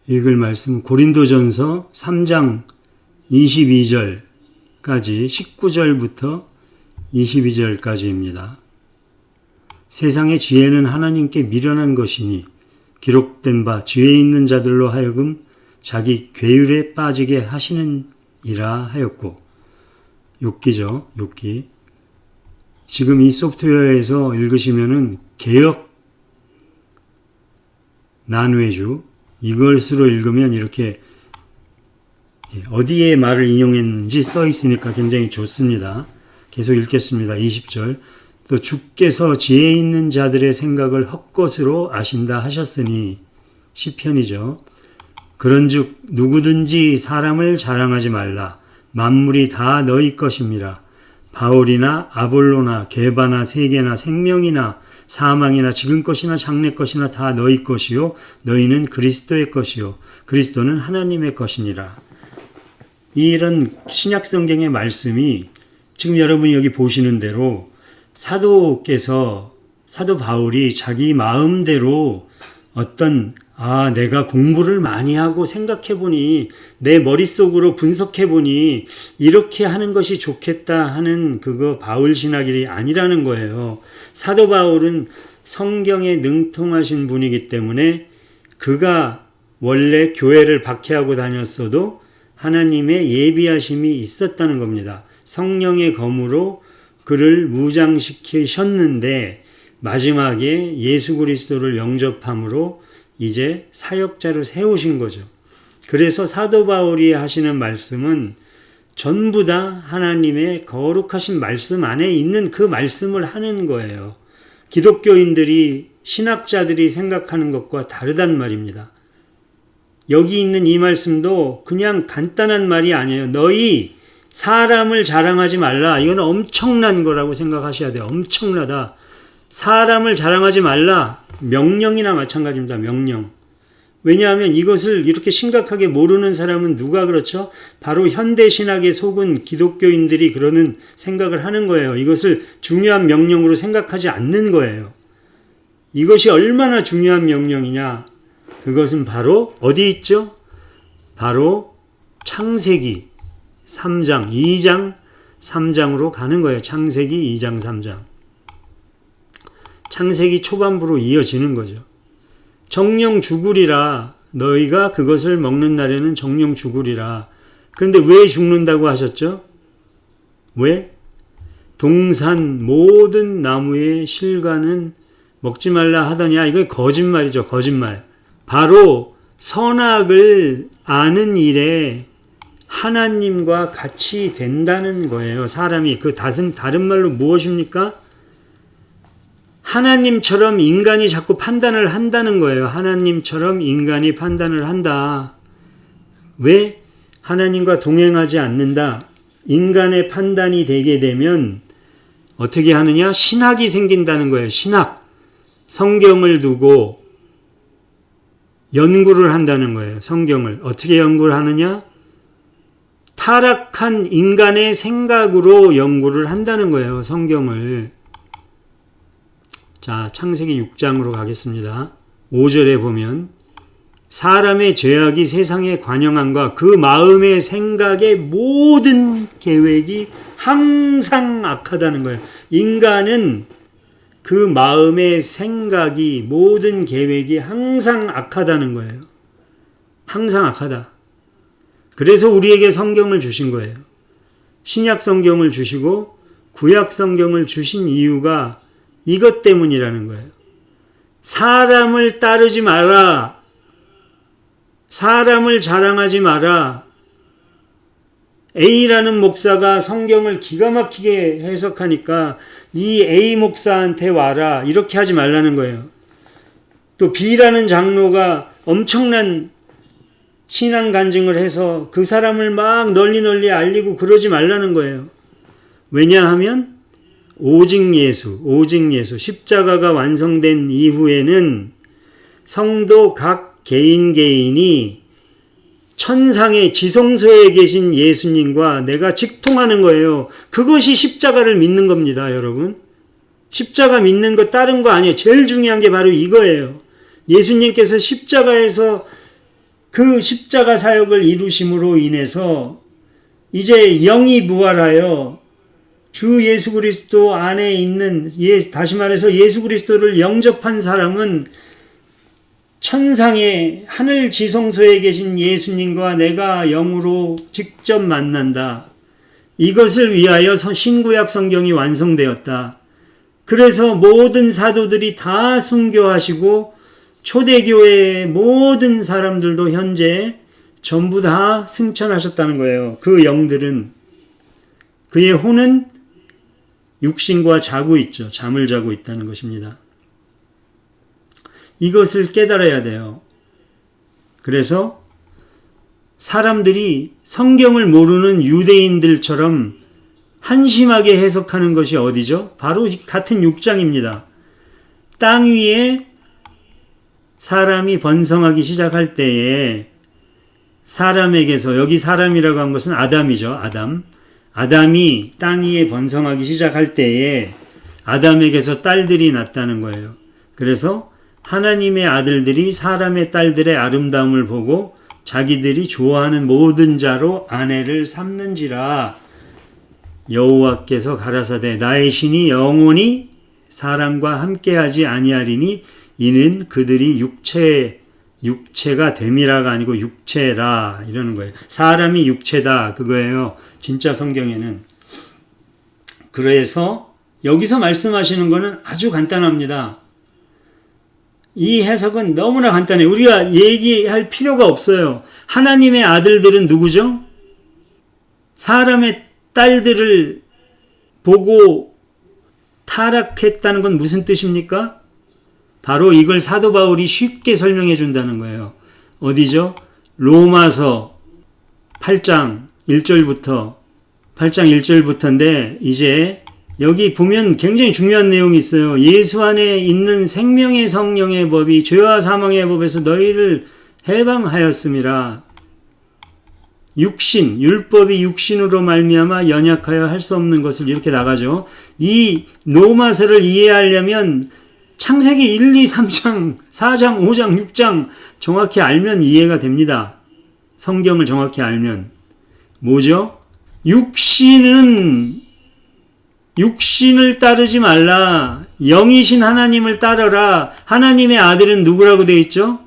읽을 말씀은 고린도전서 3장 22절까지 19절부터 22절까지입니다. 세상의 지혜는 하나님께 미련한 것이니 기록된 바 죄에 있는 자들로 하여금 자기 괴율에 빠지게 하시는이라 하였고, 욥기죠. 욥기. 지금 이 소프트웨어에서 읽으시면은 개역 난회주 이것으로 읽으면 이렇게 어디에 말을 인용했는지 써 있으니까 굉장히 좋습니다. 계속 읽겠습니다. 20절. 또 주께서 지혜 있는 자들의 생각을 헛것으로 아신다 하셨으니, 시편이죠. 그런즉 누구든지 사람을 자랑하지 말라. 만물이 다 너희 것임이라. 바울이나 아볼로나 게바나 세계나 생명이나 사망이나 지금 것이나 장래 것이나 다 너희 것이요 너희는 그리스도의 것이요 그리스도는 하나님의 것이니라. 이런 신약 성경의 말씀이 지금 여러분이 여기 보시는 대로 사도 바울이 자기 마음대로 어떤 내가 공부를 많이 하고 생각해보니 내 머릿속으로 분석해보니 이렇게 하는 것이 좋겠다 하는 그거 바울 신학이 아니라는 거예요. 사도 바울은 성경에 능통하신 분이기 때문에 그가 원래 교회를 박해하고 다녔어도 하나님의 예비하심이 있었다는 겁니다. 성령의 검으로 그를 무장시키셨는데 마지막에 예수 그리스도를 영접함으로 이제 사역자로 세우신 거죠. 그래서 사도 바울이 하시는 말씀은 전부 다 하나님의 거룩하신 말씀 안에 있는 그 말씀을 하는 거예요. 기독교인들이, 신학자들이 생각하는 것과 다르단 말입니다. 여기 있는 이 말씀도 그냥 간단한 말이 아니에요. 너희 사람을 자랑하지 말라. 이건 엄청난 거라고 생각하셔야 돼요. 엄청나다. 사람을 자랑하지 말라. 명령이나 마찬가지입니다. 명령. 왜냐하면 이것을 이렇게 심각하게 모르는 사람은 누가 그렇죠? 바로 현대신학에 속은 기독교인들이 그러는 생각을 하는 거예요. 이것을 중요한 명령으로 생각하지 않는 거예요. 이것이 얼마나 중요한 명령이냐? 그것은 바로 어디 있죠? 바로 창세기 3장, 2장, 3장으로 가는 거예요. 창세기 2장, 3장. 창세기 초반부로 이어지는 거죠. 정령 죽으리라. 너희가 그것을 먹는 날에는 정령 죽으리라. 그런데 왜 죽는다고 하셨죠? 왜? 동산 모든 나무의 실과는 먹지 말라 하더냐. 이거 거짓말이죠. 거짓말. 바로 선악을 아는 일에 하나님과 같이 된다는 거예요. 사람이. 그 다른 말로 무엇입니까? 하나님처럼 인간이 자꾸 판단을 한다는 거예요. 하나님처럼 인간이 판단을 한다. 왜? 하나님과 동행하지 않는다. 인간의 판단이 되게 되면 어떻게 하느냐? 신학이 생긴다는 거예요. 신학. 성경을 두고 연구를 한다는 거예요. 성경을. 어떻게 연구를 하느냐? 타락한 인간의 생각으로 연구를 한다는 거예요. 성경을. 자, 창세기 6장으로 가겠습니다. 5절에 보면 사람의 죄악이 세상에 관영함과 그 마음의 생각의 모든 계획이 항상 악하다는 거예요. 인간은 그 마음의 생각이 모든 계획이 항상 악하다는 거예요. 항상 악하다. 그래서 우리에게 성경을 주신 거예요. 신약 성경을 주시고 구약 성경을 주신 이유가 이것 때문이라는 거예요. 사람을 따르지 마라. 사람을 자랑하지 마라. A라는 목사가 성경을 기가 막히게 해석하니까 이 A 목사한테 와라. 이렇게 하지 말라는 거예요. 또 B라는 장로가 엄청난 신앙 간증을 해서 그 사람을 막 널리 알리고 그러지 말라는 거예요. 왜냐하면 오직 예수, 십자가가 완성된 이후에는 성도 각 개인이 천상의 지성소에 계신 예수님과 내가 직통하는 거예요. 그것이 십자가를 믿는 겁니다, 여러분. 십자가 믿는 거 다른 거 아니에요. 제일 중요한 게 바로 이거예요. 예수님께서 십자가에서 그 십자가 사역을 이루심으로 인해서 이제 영이 부활하여 주 예수 그리스도 안에 있는, 다시 말해서 예수 그리스도를 영접한 사람은 천상의 하늘 지성소에 계신 예수님과 내가 영으로 직접 만난다. 이것을 위하여 신구약 성경이 완성되었다. 그래서 모든 사도들이 다 순교하시고 초대교회의 모든 사람들도 현재 전부 다 승천하셨다는 거예요. 그 영들은, 그의 혼은 육신과 자고 있죠. 잠을 자고 있다는 것입니다. 이것을 깨달아야 돼요. 그래서 사람들이 성경을 모르는 유대인들처럼 한심하게 해석하는 것이 어디죠? 바로 같은 6장입니다. 땅 위에 사람이 번성하기 시작할 때에 사람에게서, 여기 사람이라고 한 것은 아담이죠. 아담이 땅 위에 번성하기 시작할 때에 아담에게서 딸들이 났다는 거예요. 그래서 하나님의 아들들이 사람의 딸들의 아름다움을 보고 자기들이 좋아하는 모든 자로 아내를 삼는지라. 여호와께서 가라사대 나의 신이 영원히 사람과 함께하지 아니하리니 이는 그들이 육체가 됨이라가 아니고 육체라 이러는 거예요. 사람이 육체다 그거예요. 진짜 성경에는. 그래서 여기서 말씀하시는 거는 아주 간단합니다. 이 해석은 너무나 간단해요. 우리가 얘기할 필요가 없어요. 하나님의 아들들은 누구죠? 사람의 딸들을 보고 타락했다는 건 무슨 뜻입니까? 바로 이걸 사도 바울이 쉽게 설명해 준다는 거예요. 어디죠? 로마서 8장 1절부터인데 이제 여기 보면 굉장히 중요한 내용이 있어요. 예수 안에 있는 생명의 성령의 법이 죄와 사망의 법에서 너희를 해방하였음이라. 율법이 육신으로 말미암아 연약하여 할 수 없는 것을 이렇게 나가죠. 이 로마서를 이해하려면 창세기 1, 2, 3장, 4장, 5장, 6장 정확히 알면 이해가 됩니다. 성경을 정확히 알면. 뭐죠? 육신을 따르지 말라. 영이신 하나님을 따르라. 하나님의 아들은 누구라고 되어 있죠?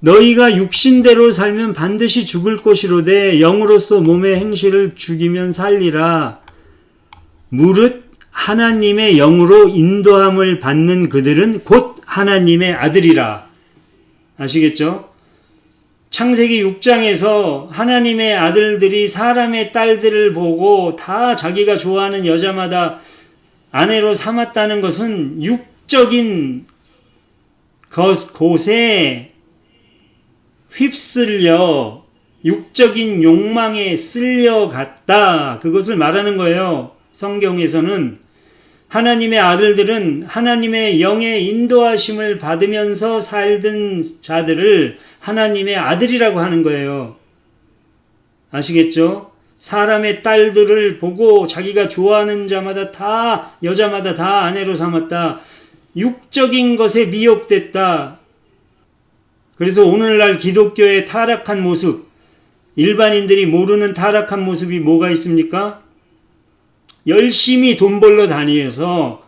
너희가 육신대로 살면 반드시 죽을 것이로되 영으로서 몸의 행실을 죽이면 살리라. 무릇 하나님의 영으로 인도함을 받는 그들은 곧 하나님의 아들이라. 아시겠죠? 창세기 6장에서 하나님의 아들들이 사람의 딸들을 보고 다 자기가 좋아하는 여자마다 아내로 삼았다는 것은 육적인 곳에 휩쓸려 육적인 욕망에 쓸려갔다. 그것을 말하는 거예요. 성경에서는 하나님의 아들들은 하나님의 영의 인도하심을 받으면서 살던 자들을 하나님의 아들이라고 하는 거예요. 아시겠죠? 사람의 딸들을 보고 자기가 좋아하는 여자마다 다 아내로 삼았다. 육적인 것에 미혹됐다. 그래서 오늘날 기독교의 타락한 모습, 일반인들이 모르는 타락한 모습이 뭐가 있습니까? 열심히 돈 벌러 다니면서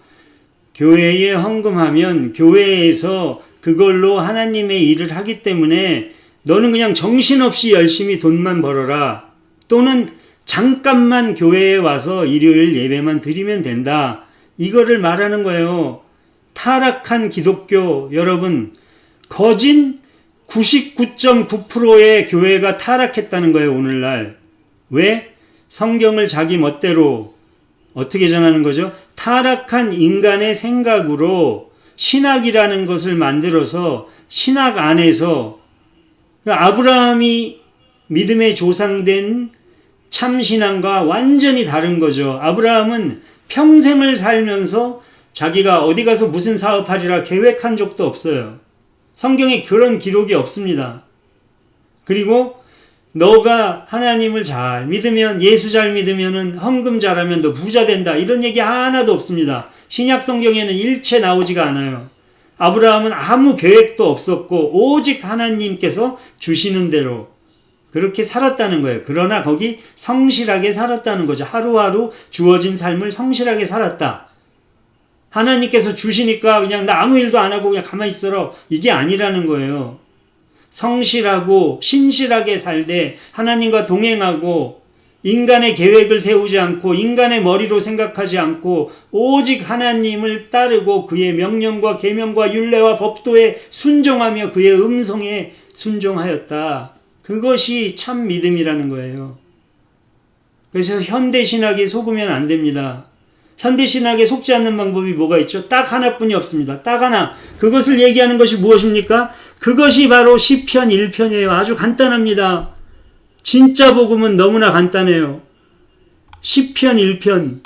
교회에 헌금하면 교회에서 그걸로 하나님의 일을 하기 때문에 너는 그냥 정신없이 열심히 돈만 벌어라. 또는 잠깐만 교회에 와서 일요일 예배만 드리면 된다. 이거를 말하는 거예요. 타락한 기독교, 여러분, 거진 99.9%의 교회가 타락했다는 거예요, 오늘날. 왜? 성경을 자기 멋대로 어떻게 전하는 거죠? 타락한 인간의 생각으로 신학이라는 것을 만들어서 신학 안에서 아브라함이 믿음의 조상된 참신앙과 완전히 다른 거죠. 아브라함은 평생을 살면서 자기가 어디 가서 무슨 사업하리라 계획한 적도 없어요. 성경에 그런 기록이 없습니다. 그리고 너가 하나님을 잘 믿으면, 예수 잘 믿으면, 헌금 잘하면 너 부자 된다. 이런 얘기 하나도 없습니다. 신약 성경에는 일체 나오지가 않아요. 아브라함은 아무 계획도 없었고 오직 하나님께서 주시는 대로 그렇게 살았다는 거예요. 그러나 거기 성실하게 살았다는 거죠. 하루하루 주어진 삶을 성실하게 살았다. 하나님께서 주시니까 그냥 나 아무 일도 안 하고 그냥 가만히 있어라. 이게 아니라는 거예요. 성실하고 신실하게 살되 하나님과 동행하고 인간의 계획을 세우지 않고 인간의 머리로 생각하지 않고 오직 하나님을 따르고 그의 명령과 계명과 율례와 법도에 순종하며 그의 음성에 순종하였다. 그것이 참 믿음이라는 거예요. 그래서 현대신학에 속으면 안 됩니다. 현대신학에 속지 않는 방법이 뭐가 있죠? 딱 하나뿐이 없습니다. 딱 하나. 그것을 얘기하는 것이 무엇입니까? 그것이 바로 시편 1편이에요. 아주 간단합니다. 진짜 복음은 너무나 간단해요. 시편 1편.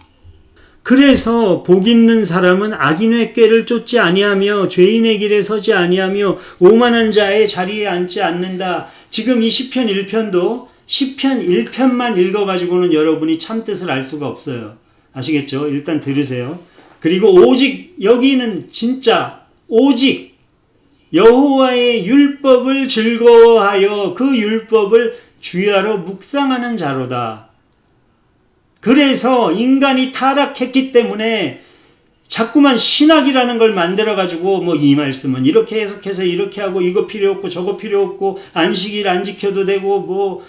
그래서 복 있는 사람은 악인의 꾀를 쫓지 아니하며 죄인의 길에 서지 아니하며 오만한 자의 자리에 앉지 않는다. 지금 이 시편 1편도 시편 1편만 읽어가지고는 여러분이 참뜻을 알 수가 없어요. 아시겠죠? 일단 들으세요. 그리고 오직 여기는 진짜 오직 여호와의 율법을 즐거워하여 그 율법을 주야로 묵상하는 자로다. 그래서 인간이 타락했기 때문에 자꾸만 신학이라는 걸 만들어가지고 뭐 이 말씀은 이렇게 해석해서 이렇게 하고 이거 필요 없고 저거 필요 없고 안식일 안 지켜도 되고 뭐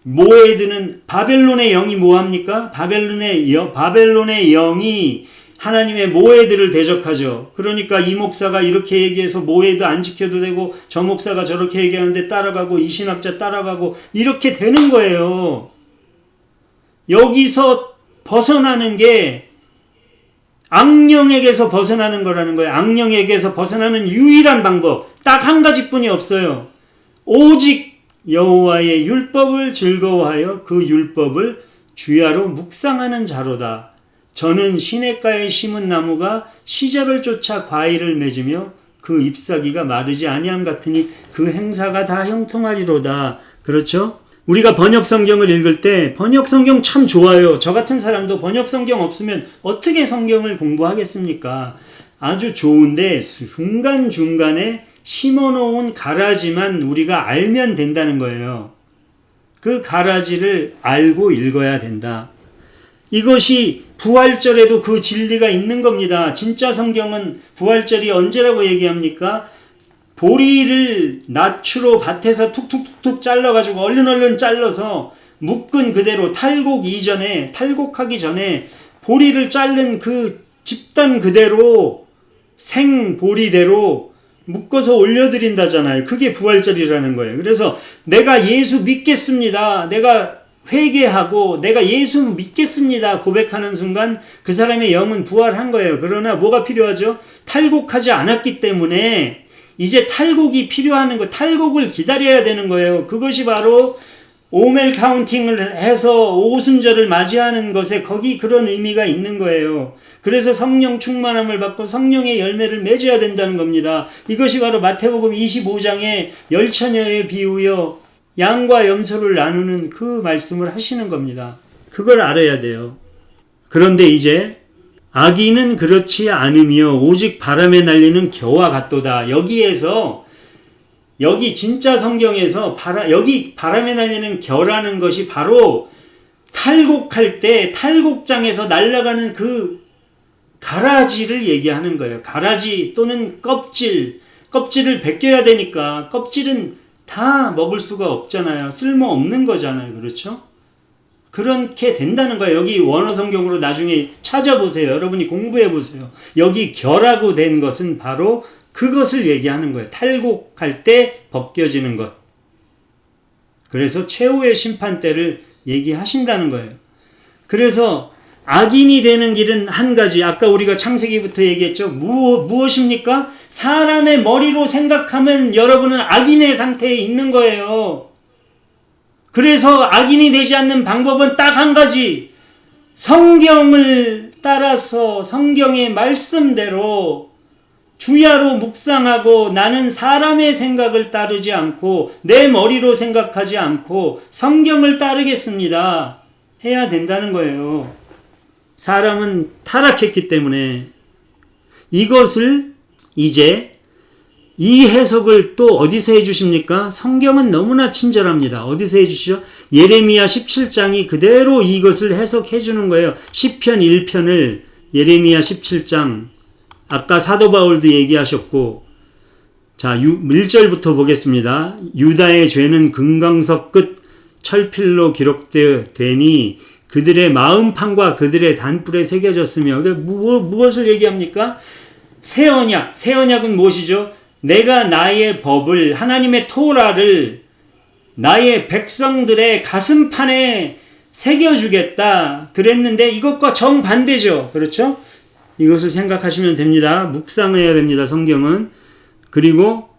모에드는 바벨론의 영이 뭐합니까? 바벨론의 영이 하나님의 모에드를 대적하죠. 그러니까 이 목사가 이렇게 얘기해서 모에드 안 지켜도 되고 저 목사가 저렇게 얘기하는데 따라가고 이 신학자 따라가고 이렇게 되는 거예요. 여기서 벗어나는 게 악령에게서 벗어나는 거라는 거예요. 악령에게서 벗어나는 유일한 방법 딱 한 가지뿐이 없어요. 오직 여호와의 율법을 즐거워하여 그 율법을 주야로 묵상하는 자로다. 저는 시냇가에 심은 나무가 시절을 쫓아 과일을 맺으며 그 잎사귀가 마르지 아니함 같으니 그 행사가 다 형통하리로다. 그렇죠? 우리가 번역성경을 읽을 때 번역성경 참 좋아요. 저 같은 사람도 번역성경 없으면 어떻게 성경을 공부하겠습니까? 아주 좋은데 중간중간에 심어놓은 가라지만 우리가 알면 된다는 거예요. 그 가라지를 알고 읽어야 된다. 이것이 부활절에도 그 진리가 있는 겁니다. 진짜 성경은 부활절이 언제라고 얘기합니까? 보리를 낫추로 밭에서 툭툭툭툭 잘라가지고 얼른 잘라서 묶은 그대로 탈곡하기 전에 보리를 자른 그 집단 그대로 생보리대로 묶어서 올려드린다잖아요. 그게 부활절이라는 거예요. 그래서 내가 예수 믿겠습니다. 내가 회개하고 내가 예수 믿겠습니다. 고백하는 순간 그 사람의 영은 부활한 거예요. 그러나 뭐가 필요하죠? 탈곡하지 않았기 때문에 이제 탈곡이 필요한 거, 탈곡을 기다려야 되는 거예요. 그것이 바로 오멜 카운팅을 해서 오순절을 맞이하는 것에 거기 그런 의미가 있는 거예요. 그래서 성령 충만함을 받고 성령의 열매를 맺어야 된다는 겁니다. 이것이 바로 마태복음 25장의 열처녀에 비유여 양과 염소를 나누는 그 말씀을 하시는 겁니다. 그걸 알아야 돼요. 그런데 이제 악인은 그렇지 않으며 오직 바람에 날리는 겨와 같도다. 여기 진짜 성경에서 여기 바람에 날리는 겨라는 것이 바로 탈곡할 때 탈곡장에서 날아가는 그 가라지를 얘기하는 거예요. 가라지 또는 껍질을 벗겨야 되니까 껍질은 다 먹을 수가 없잖아요. 쓸모없는 거잖아요. 그렇죠? 그렇게 된다는 거예요. 여기 원어 성경으로 나중에 찾아보세요. 여러분이 공부해 보세요. 여기 겨라고 된 것은 바로 그것을 얘기하는 거예요. 탈곡할 때 벗겨지는 것. 그래서 최후의 심판 때를 얘기하신다는 거예요. 그래서 악인이 되는 길은 한 가지. 아까 우리가 창세기부터 얘기했죠. 무엇입니까? 사람의 머리로 생각하면 여러분은 악인의 상태에 있는 거예요. 그래서 악인이 되지 않는 방법은 딱 한 가지. 성경을 따라서 성경의 말씀대로 주야로 묵상하고 나는 사람의 생각을 따르지 않고 내 머리로 생각하지 않고 성경을 따르겠습니다. 해야 된다는 거예요. 사람은 타락했기 때문에 이것을 이제 이 해석을 또 어디서 해주십니까? 성경은 너무나 친절합니다. 어디서 해주시죠? 예레미야 17장이 그대로 이것을 해석해 주는 거예요. 시편 1편을 예레미야 17장, 아까 사도 바울도 얘기하셨고, 자, 1절부터 보겠습니다. 유다의 죄는 금강석 끝 철필로 기록되니 그들의 마음판과 그들의 단뿔에 새겨졌으며, 무엇을 얘기합니까? 새 언약은 무엇이죠? 내가 나의 법을, 하나님의 토라를 나의 백성들의 가슴판에 새겨주겠다 그랬는데 이것과 정반대죠. 그렇죠? 이것을 생각하시면 됩니다. 묵상해야 됩니다. 성경은. 그리고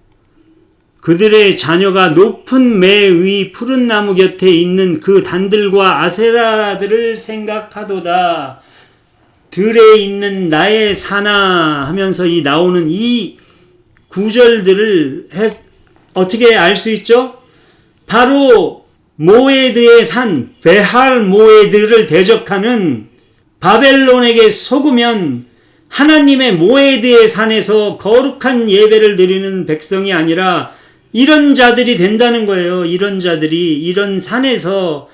그들의 자녀가 높은 매 위 푸른 나무 곁에 있는 그 단들과 아세라들을 생각하도다. 들에 있는 나의 사나 하면서 나오는 이 구절들을 어떻게 알 수 있죠? 바로 모에드의 산 베할 모에드를 대적하는 바벨론에게 속으면 하나님의 모에드의 산에서 거룩한 예배를 드리는 백성이 아니라 이런 자들이 된다는 거예요. 이런 자들이 이런 산에서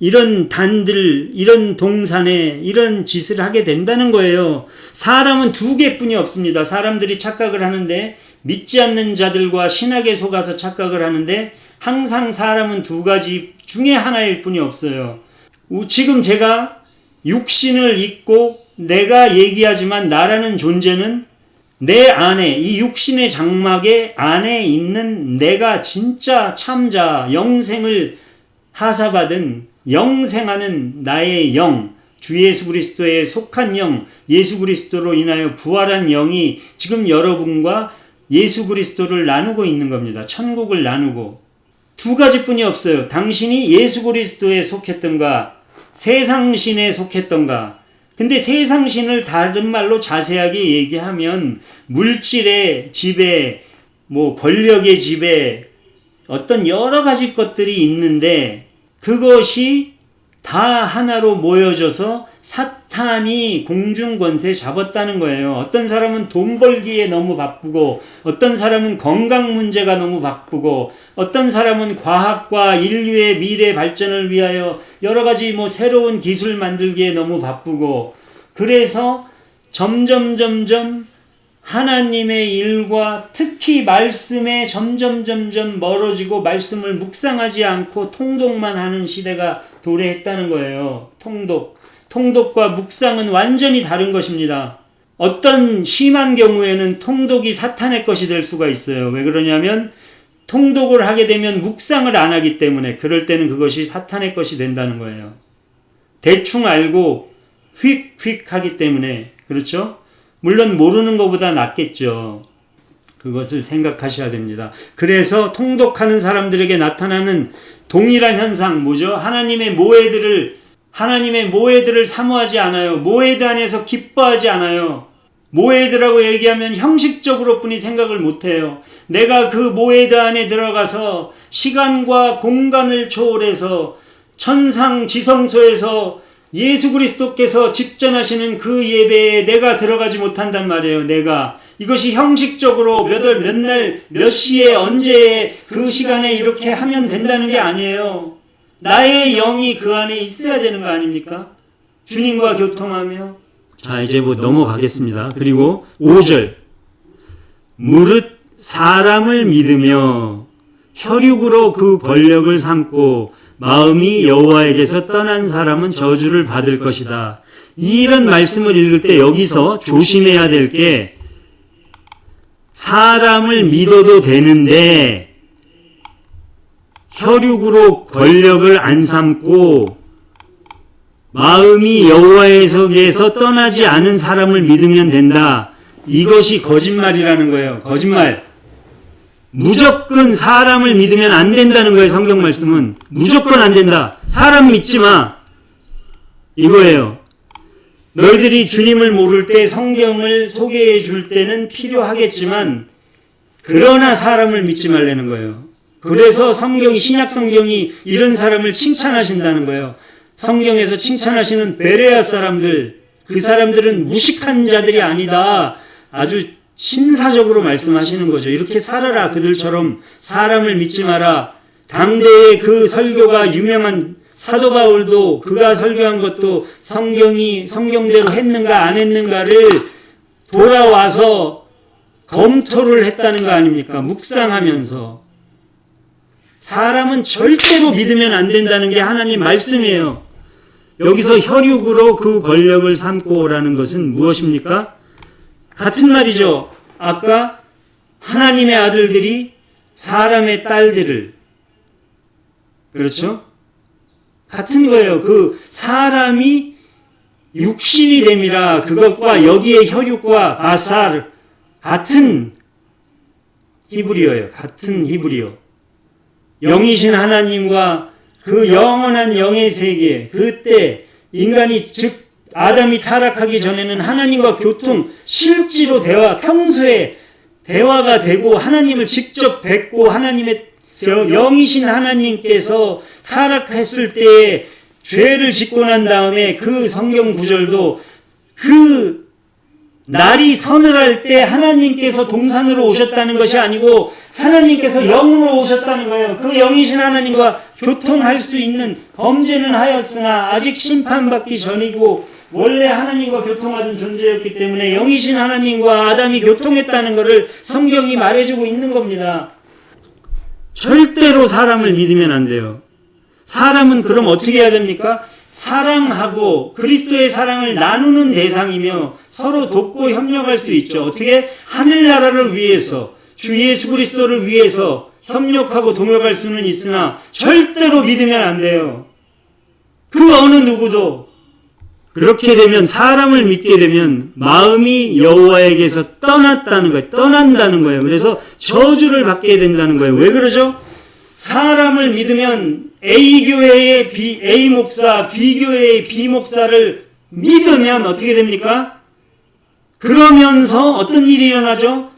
이런 단들, 이런 동산에 이런 짓을 하게 된다는 거예요. 사람은 두 개뿐이 없습니다. 사람들이 착각을 하는데, 믿지 않는 자들과 신학에 속아서 착각을 하는데 항상 사람은 두 가지 중에 하나일 뿐이 없어요. 지금 제가 육신을 입고 내가 얘기하지만 나라는 존재는 내 안에, 이 육신의 장막의 안에 있는 내가 진짜 참자, 영생을 하사받은 영생하는 나의 영, 주 예수 그리스도에 속한 영, 예수 그리스도로 인하여 부활한 영이 지금 여러분과 예수 그리스도를 나누고 있는 겁니다. 천국을 나누고. 두 가지뿐이 없어요. 당신이 예수 그리스도에 속했던가 세상신에 속했던가. 근데 세상신을 다른 말로 자세하게 얘기하면 물질의 지배, 권력의 지배, 어떤 여러 가지 것들이 있는데 그것이 다 하나로 모여져서 사탄이 공중권세 잡았다는 거예요. 어떤 사람은 돈 벌기에 너무 바쁘고, 어떤 사람은 건강 문제가 너무 바쁘고, 어떤 사람은 과학과 인류의 미래 발전을 위하여 여러 가지 새로운 기술 만들기에 너무 바쁘고, 그래서 점점 하나님의 일과 특히 말씀에 점점 멀어지고 말씀을 묵상하지 않고 통독만 하는 시대가 도래했다는 거예요. 통독과 묵상은 완전히 다른 것입니다. 어떤 심한 경우에는 통독이 사탄의 것이 될 수가 있어요. 왜 그러냐면 통독을 하게 되면 묵상을 안 하기 때문에, 그럴 때는 그것이 사탄의 것이 된다는 거예요. 대충 알고 휙휙 하기 때문에. 그렇죠? 물론 모르는 것보다 낫겠죠. 그것을 생각하셔야 됩니다. 그래서 통독하는 사람들에게 나타나는 동일한 현상 뭐죠? 하나님의 모에드를 사모하지 않아요. 모에드 안에서 기뻐하지 않아요. 모에드라고 얘기하면 형식적으로 뿐이 생각을 못해요. 내가 그 모에드 안에 들어가서 시간과 공간을 초월해서 천상지성소에서 예수 그리스도께서 집전하시는 그 예배에 내가 들어가지 못한단 말이에요. 이것이 형식적으로 몇 월, 몇 날, 몇 시에, 언제 그 시간에 이렇게 하면 된다는 게 아니에요. 나의 영이 그 안에 있어야 되는 거 아닙니까? 주님과 교통하며. 자, 이제 넘어가겠습니다. 그리고 5절. 무릇 사람을 믿으며 혈육으로 그 권력을 삼고 마음이 여호와에게서 떠난 사람은 저주를 받을 것이다. 이런 말씀을 읽을 때 여기서 조심해야 될 게, 사람을 믿어도 되는데 혈육으로 권력을 안 삼고 마음이 여호와에게서 떠나지 않은 사람을 믿으면 된다. 이것이 거짓말이라는 거예요. 거짓말. 무조건 사람을 믿으면 안 된다는 거예요. 성경 말씀은 무조건 안 된다. 사람 믿지 마. 이거예요. 너희들이 주님을 모를 때 성경을 소개해 줄 때는 필요하겠지만, 그러나 사람을 믿지 말라는 거예요. 그래서 신약 성경이 이런 사람을 칭찬하신다는 거예요. 성경에서 칭찬하시는 베레아 사람들, 그 사람들은 무식한 자들이 아니다. 아주 신사적으로 말씀하시는 거죠. 이렇게 살아라. 그들처럼 사람을 믿지 마라. 당대의 그 설교가 유명한 사도 바울도 그가 설교한 것도 성경대로 했는가 안 했는가를 돌아와서 검토를 했다는 거 아닙니까? 묵상하면서. 사람은 절대로 믿으면 안 된다는 게 하나님 말씀이에요. 여기서 혈육으로 그 권력을 삼고 오라는 것은 무엇입니까? 같은 말이죠. 아까 하나님의 아들들이 사람의 딸들을, 그렇죠? 같은 거예요. 그 사람이 육신이 됨이라 그것과 여기에 혈육과 바살 같은 히브리어예요. 같은 히브리어. 영이신 하나님과 그 영원한 영의 세계, 그때 인간이 즉 아담이 타락하기 전에는 하나님과 교통, 실제로 평소에 대화가 되고 하나님을 직접 뵙고 하나님의 영이신 하나님께서 타락했을 때에 죄를 짓고 난 다음에 그 성경 구절도 그 날이 서늘할 때 하나님께서 동산으로 오셨다는 것이 아니고 하나님께서 영으로 오셨다는 거예요. 그 영이신 하나님과 교통할 수 있는 범죄는 하였으나 아직 심판받기 전이고 원래 하나님과 교통하던 존재였기 때문에 영이신 하나님과 아담이 교통했다는 것을 성경이 말해주고 있는 겁니다. 절대로 사람을 믿으면 안 돼요. 사람은 그럼 어떻게 해야 됩니까? 사랑하고 그리스도의 사랑을 나누는 대상이며 서로 돕고 협력할 수 있죠. 어떻게? 하늘나라를 위해서, 주 예수 그리스도를 위해서 협력하고 동역할 수는 있으나 절대로 믿으면 안 돼요. 그 어느 누구도. 그렇게 되면, 사람을 믿게 되면 마음이 여호와에게서 떠났다는 거예요. 떠난다는 거예요. 그래서 저주를 받게 된다는 거예요. 왜 그러죠? 사람을 믿으면 A 교회의 A 목사, B 교회의 B 목사를 믿으면 어떻게 됩니까? 그러면서 어떤 일이 일어나죠?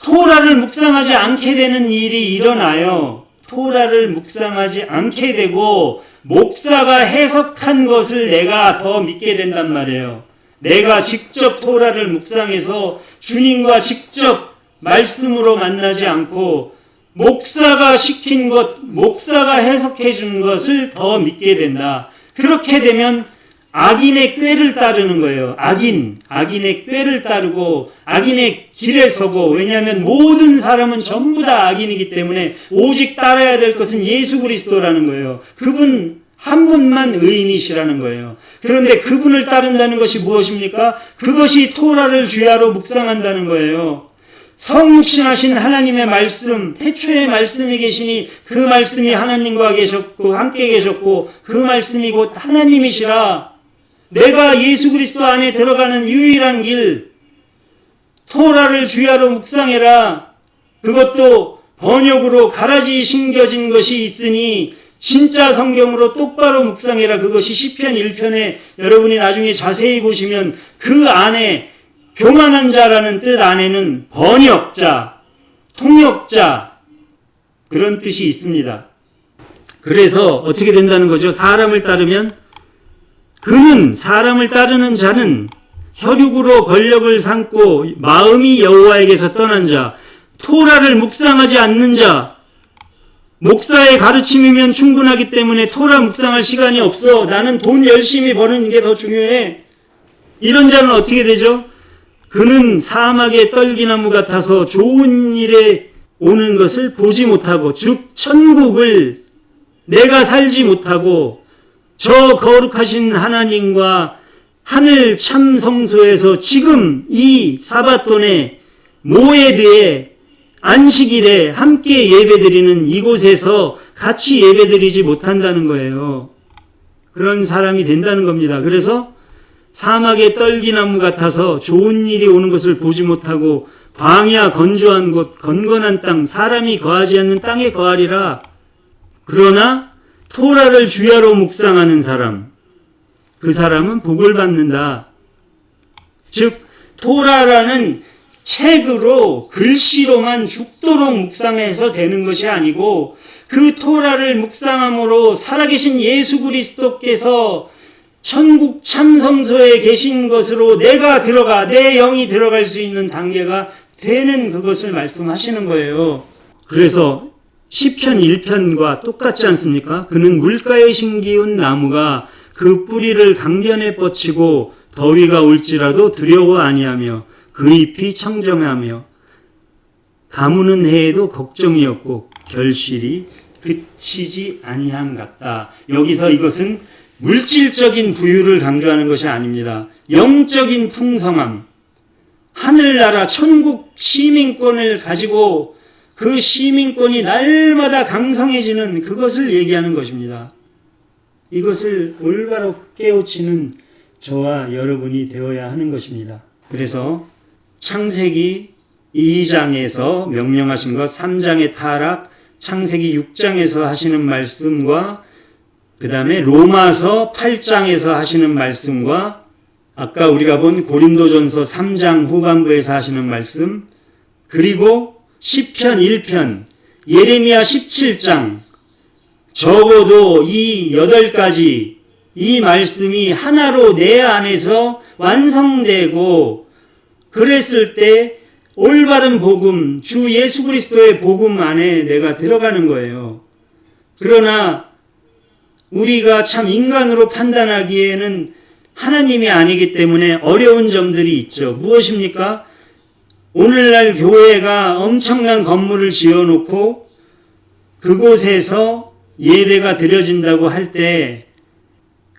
토라를 묵상하지 않게 되는 일이 일어나요. 토라를 묵상하지 않게 되고 목사가 해석한 것을 내가 더 믿게 된단 말이에요. 내가 직접 토라를 묵상해서 주님과 직접 말씀으로 만나지 않고 목사가 시킨 것, 목사가 해석해 준 것을 더 믿게 된다. 그렇게 되면 악인의 꾀를 따르는 거예요. 악인의 꾀를 따르고 악인의 길에 서고, 왜냐하면 모든 사람은 전부 다 악인이기 때문에 오직 따라야 될 것은 예수 그리스도라는 거예요. 그분 한 분만 의인이시라는 거예요. 그런데 그분을 따른다는 것이 무엇입니까? 그것이 토라를 주야로 묵상한다는 거예요. 성육신하신 하나님의 말씀, 태초에 말씀이 계시니 그 말씀이 하나님과 계셨고 함께 계셨고 그 말씀이 곧 하나님이시라. 내가 예수 그리스도 안에 들어가는 유일한 길, 토라를 주야로 묵상해라. 그것도 번역으로 가라지 심겨진 것이 있으니 진짜 성경으로 똑바로 묵상해라. 그것이 시편 1편에 여러분이 나중에 자세히 보시면 그 안에 교만한 자라는 뜻 안에는 번역자, 통역자, 그런 뜻이 있습니다. 그래서 어떻게 된다는 거죠? 사람을 따르면, 사람을 따르는 자는 혈육으로 권력을 삼고 마음이 여호와에게서 떠난 자, 토라를 묵상하지 않는 자, 목사의 가르침이면 충분하기 때문에 토라 묵상할 시간이 없어. 나는 돈 열심히 버는 게 더 중요해. 이런 자는 어떻게 되죠? 그는 사막의 떨기나무 같아서 좋은 일에 오는 것을 보지 못하고, 즉 천국을 내가 살지 못하고 저 거룩하신 하나님과 하늘 참 성소에서 지금 이 사바톤에 모에드에 안식일에 함께 예배드리는 이곳에서 같이 예배드리지 못한다는 거예요. 그런 사람이 된다는 겁니다. 그래서 사막의 떨기나무 같아서 좋은 일이 오는 것을 보지 못하고 광야 건조한 곳 건건한 땅 사람이 거하지 않는 땅에 거하리라. 그러나 토라를 주야로 묵상하는 사람, 그 사람은 복을 받는다. 즉 토라라는 책으로 글씨로만 죽도록 묵상해서 되는 것이 아니고 그 토라를 묵상함으로 살아계신 예수 그리스도께서 천국 참성소에 계신 것으로 내가 들어가, 내 영이 들어갈 수 있는 단계가 되는 그것을 말씀하시는 거예요. 그래서 시편 1편과 똑같지 않습니까? 그는 물가에 심기운 나무가 그 뿌리를 강변에 뻗치고 더위가 올지라도 두려워 아니하며 그 잎이 청정하며 가무는 해에도 걱정이 없고 결실이 그치지 아니함 같다. 여기서 이것은 물질적인 부유를 강조하는 것이 아닙니다. 영적인 풍성함, 하늘나라 천국 시민권을 가지고 그 시민권이 날마다 강성해지는 그것을 얘기하는 것입니다. 이것을 올바로 깨우치는 저와 여러분이 되어야 하는 것입니다. 그래서 창세기 2장에서 명령하신 것, 3장의 타락, 창세기 6장에서 하시는 말씀과 그 다음에 로마서 8장에서 하시는 말씀과 아까 우리가 본 고린도전서 3장 후반부에서 하시는 말씀, 그리고 시편 1편, 예레미야 17장, 적어도 이 8가지 이 말씀이 하나로 내 안에서 완성되고 그랬을 때 올바른 복음, 주 예수 그리스도의 복음 안에 내가 들어가는 거예요. 그러나 우리가 참 인간으로 판단하기에는 하나님이 아니기 때문에 어려운 점들이 있죠. 무엇입니까? 오늘날 교회가 엄청난 건물을 지어놓고 그곳에서 예배가 드려진다고 할 때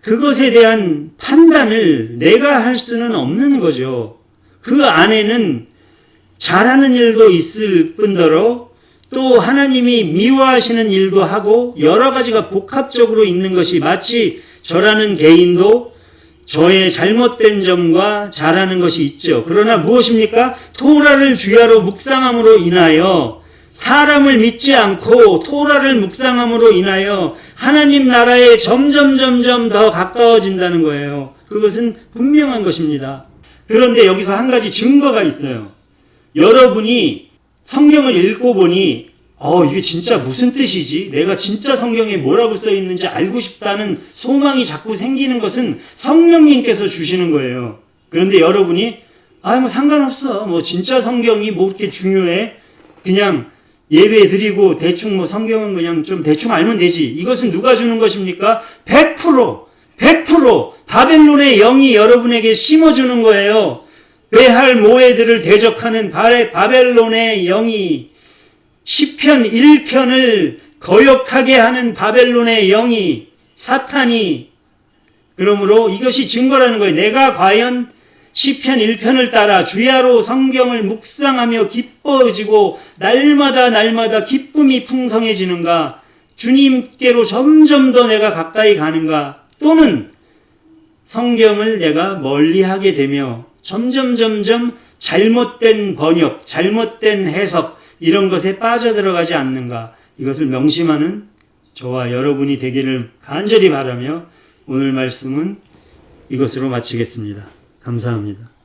그것에 대한 판단을 내가 할 수는 없는 거죠. 그 안에는 잘하는 일도 있을 뿐더러 또 하나님이 미워하시는 일도 하고 여러 가지가 복합적으로 있는 것이 마치 저라는 개인도 저의 잘못된 점과 잘하는 것이 있죠. 그러나 무엇입니까? 토라를 주야로 묵상함으로 인하여 사람을 믿지 않고 토라를 묵상함으로 인하여 하나님 나라에 점점 더 가까워진다는 거예요. 그것은 분명한 것입니다. 그런데 여기서 한 가지 증거가 있어요. 여러분이 성경을 읽고 보니 이게 진짜 무슨 뜻이지? 내가 진짜 성경에 뭐라고 써 있는지 알고 싶다는 소망이 자꾸 생기는 것은 성령님께서 주시는 거예요. 그런데 여러분이 뭐 상관없어. 뭐 진짜 성경이 뭐 그렇게 중요해? 그냥 예배 드리고 대충 뭐 성경은 그냥 좀 대충 알면 되지. 이것은 누가 주는 것입니까? 100% 바벨론의 영이 여러분에게 심어주는 거예요. 베할 모에드를 대적하는 바벨론의 영이 시편 1편을 거역하게 하는 바벨론의 영이 사탄이 그러므로 이것이 증거라는 거예요. 내가 과연 시편 1편을 따라 주야로 성경을 묵상하며 기뻐지고 날마다 기쁨이 풍성해지는가? 주님께로 점점 더 내가 가까이 가는가? 또는 성경을 내가 멀리하게 되며 점점 잘못된 번역, 잘못된 해석 이런 것에 빠져들어가지 않는가? 이것을 명심하는 저와 여러분이 되기를 간절히 바라며 오늘 말씀은 이것으로 마치겠습니다. 감사합니다.